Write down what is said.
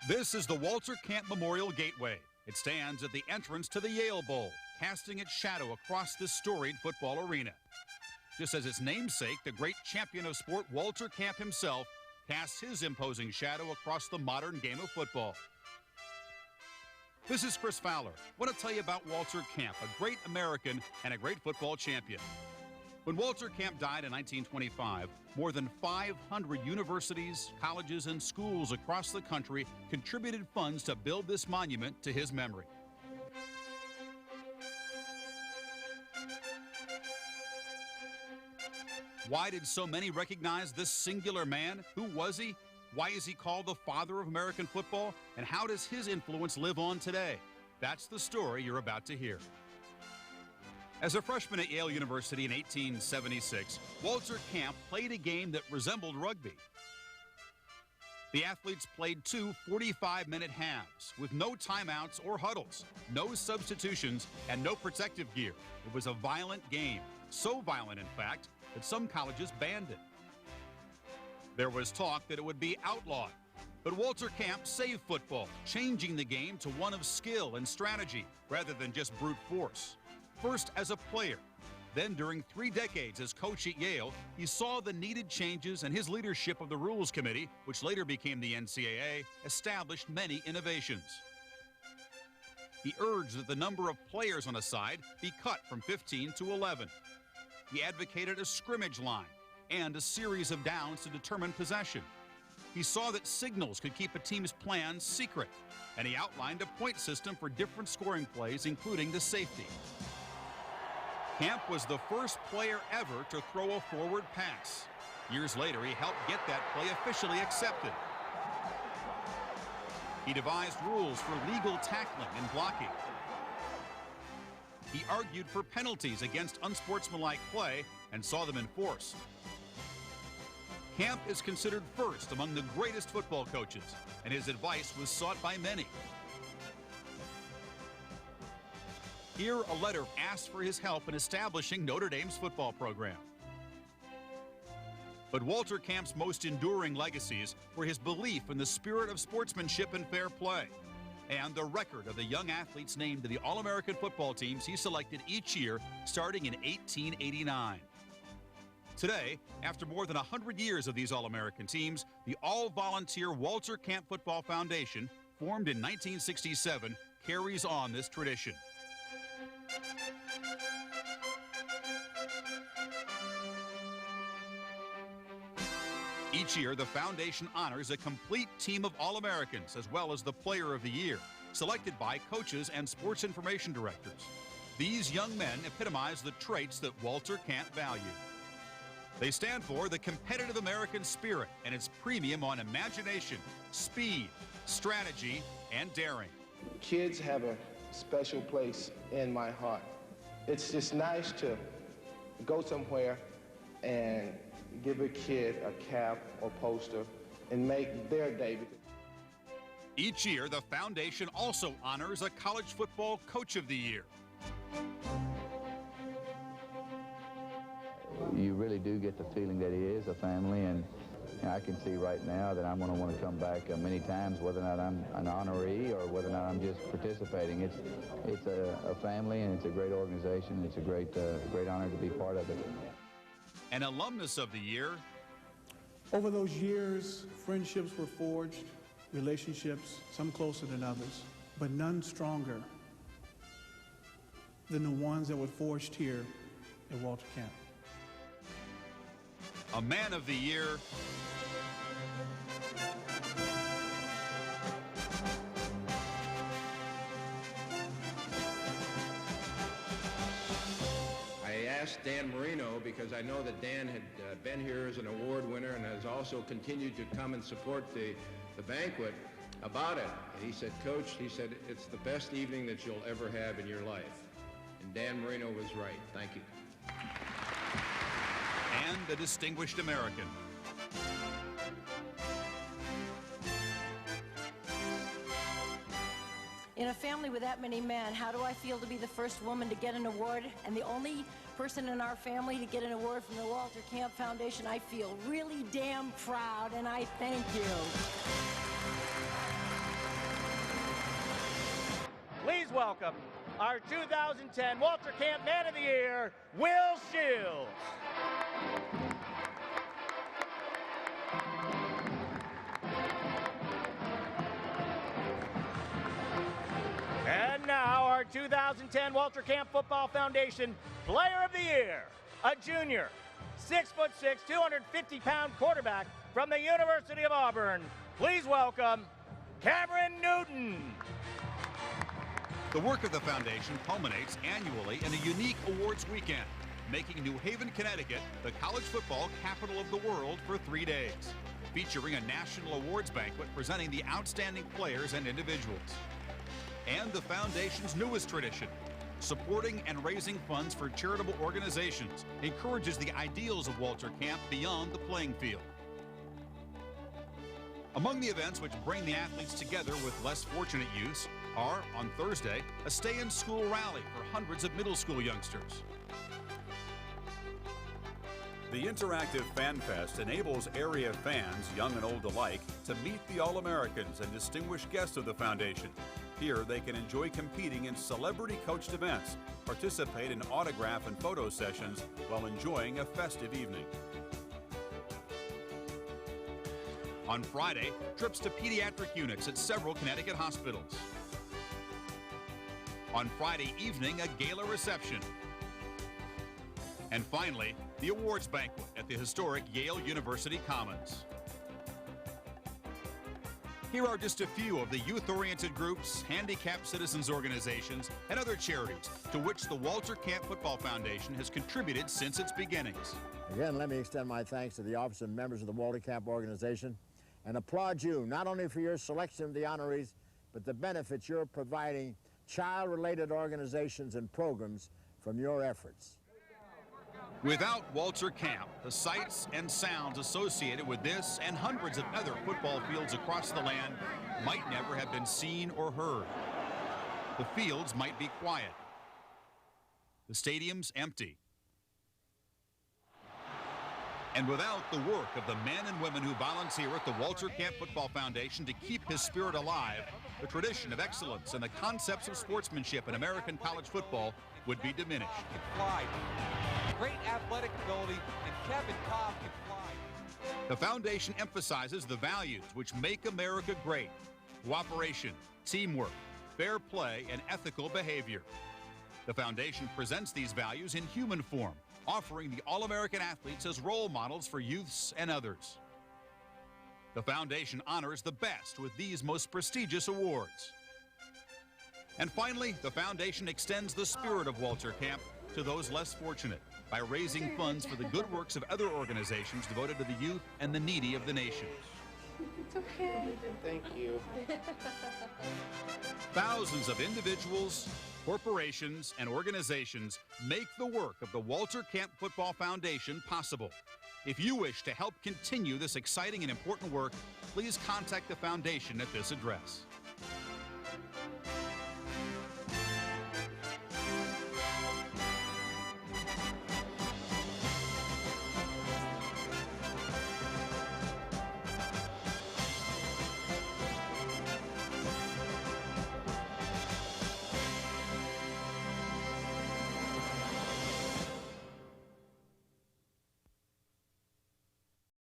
This is the Walter Camp Memorial Gateway. It stands at the entrance to the Yale Bowl, casting its shadow across this storied football arena. Just as its namesake, the great champion of sport, Walter Camp himself, casts his imposing shadow across the modern game of football. This is Chris Fowler. I want to tell you about Walter Camp, a great American and a great football champion. When Walter Camp died in 1925, more than 500 universities, colleges, and schools across the country contributed funds to build this monument to his memory. Why did so many recognize this singular man? Who was he? Why is he called the father of American football? And how does his influence live on today? That's the story you're about to hear. As a freshman at Yale University in 1876, Walter Camp played a game that resembled rugby. The athletes played two 45-minute halves with no timeouts or huddles, no substitutions, and no protective gear. It was a violent game, so violent, in fact, that some colleges banned it. There was talk that it would be outlawed, but Walter Camp saved football, changing the game to one of skill and strategy rather than just brute force. First as a player, then during 3 decades as coach at Yale, he saw the needed changes, and his leadership of the Rules Committee, which later became the NCAA, established many innovations. He urged that the number of players on a side be cut from 15 to 11. He advocated a scrimmage line and a series of downs to determine possession. He saw that signals could keep a team's plans secret, and he outlined a point system for different scoring plays, including the safety. Camp was the first player ever to throw a forward pass. Years later, he helped get that play officially accepted. He devised rules for legal tackling and blocking. He argued for penalties against unsportsmanlike play and saw them enforced. Camp is considered first among the greatest football coaches, and his advice was sought by many. Here, a letter asked for his help in establishing Notre Dame's football program. But Walter Camp's most enduring legacies were his belief in the spirit of sportsmanship and fair play, and the record of the young athletes named to the All-American football teams he selected each year, starting in 1889. Today, after more than 100 years of these All-American teams, the all-volunteer Walter Camp Football Foundation, formed in 1967, carries on this tradition. Each year, the foundation honors a complete team of All-Americans, as well as the Player of the Year, selected by coaches and sports information directors. These young men epitomize the traits that Walter Camp valued. They stand for the competitive American spirit and its premium on imagination, speed, strategy, and daring. Kids have a special place in my heart. It's just nice to go somewhere and give a kid a cap or poster and make their day. Each year, the foundation also honors a college football coach of the year. You really do get the feeling that he is a family, and I can see right now that I'm going to want to come back many times, whether or not I'm an honoree or whether or not I'm just participating. It's a family, and it's a great organization. It's a great honor to be part of it. An alumnus of the year. Over those years, friendships were forged, relationships, some closer than others, but none stronger than the ones that were forged here at Walter Camp. A man of the year. I asked Dan Marino because I know that Dan had been here as an award winner and has also continued to come and support the banquet about it. And he said, Coach, he said, it's the best evening that you'll ever have in your life. And Dan Marino was right. Thank you. And the distinguished American. In a family with that many men, how do I feel to be the first woman to get an award and the only person in our family to get an award from the Walter Camp Foundation? I feel really damn proud, and I thank you. welcome our 2010 Walter Camp Man of the Year, Will Shields. And now our 2010 Walter Camp Football Foundation Player of the Year, a junior, 6'6", 250-pound quarterback from the University of Auburn. Please welcome Cameron Newton. The work of the foundation culminates annually in a unique awards weekend, making New Haven, Connecticut the college football capital of the world for 3 days, featuring a national awards banquet presenting the outstanding players and individuals. And the foundation's newest tradition, supporting and raising funds for charitable organizations, encourages the ideals of Walter Camp beyond the playing field. Among the events which bring the athletes together with less fortunate youths are, on Thursday, a stay-in-school rally for hundreds of middle school youngsters. The interactive Fan Fest enables area fans, young and old alike, to meet the All-Americans and distinguished guests of the foundation. Here, they can enjoy competing in celebrity-coached events, participate in autograph and photo sessions while enjoying a festive evening. On Friday, trips to pediatric units at several Connecticut hospitals. On Friday evening, a gala reception. And finally, the awards banquet at the historic Yale University Commons. Here are just a few of the youth-oriented groups, handicapped citizens organizations, and other charities to which the Walter Camp Football Foundation has contributed since its beginnings. Again, let me extend my thanks to the office and members of the Walter Camp organization and applaud you not only for your selection of the honorees, but the benefits you're providing child-related organizations and programs from your efforts. Without Walter Camp, the sights and sounds associated with this and hundreds of other football fields across the land might never have been seen or heard. The fields might be quiet. The stadiums empty. And without the work of the men and women who volunteer at the Walter Camp Football Foundation to keep his spirit alive, the tradition of excellence and the concepts of sportsmanship in American college football would be diminished. Great athletic ability, and Kevin Cobb can fly. The foundation emphasizes the values which make America great: cooperation, teamwork, fair play, and ethical behavior. The foundation presents these values in human form, offering the All-American athletes as role models for youths and others. The foundation honors the best with these most prestigious awards. And finally, the foundation extends the spirit of Walter Camp to those less fortunate by raising funds for the good works of other organizations devoted to the youth and the needy of the nation. It's okay. Thank you. Thousands of individuals, corporations, and organizations make the work of the Walter Camp Football Foundation possible. If you wish to help continue this exciting and important work, please contact the foundation at this address.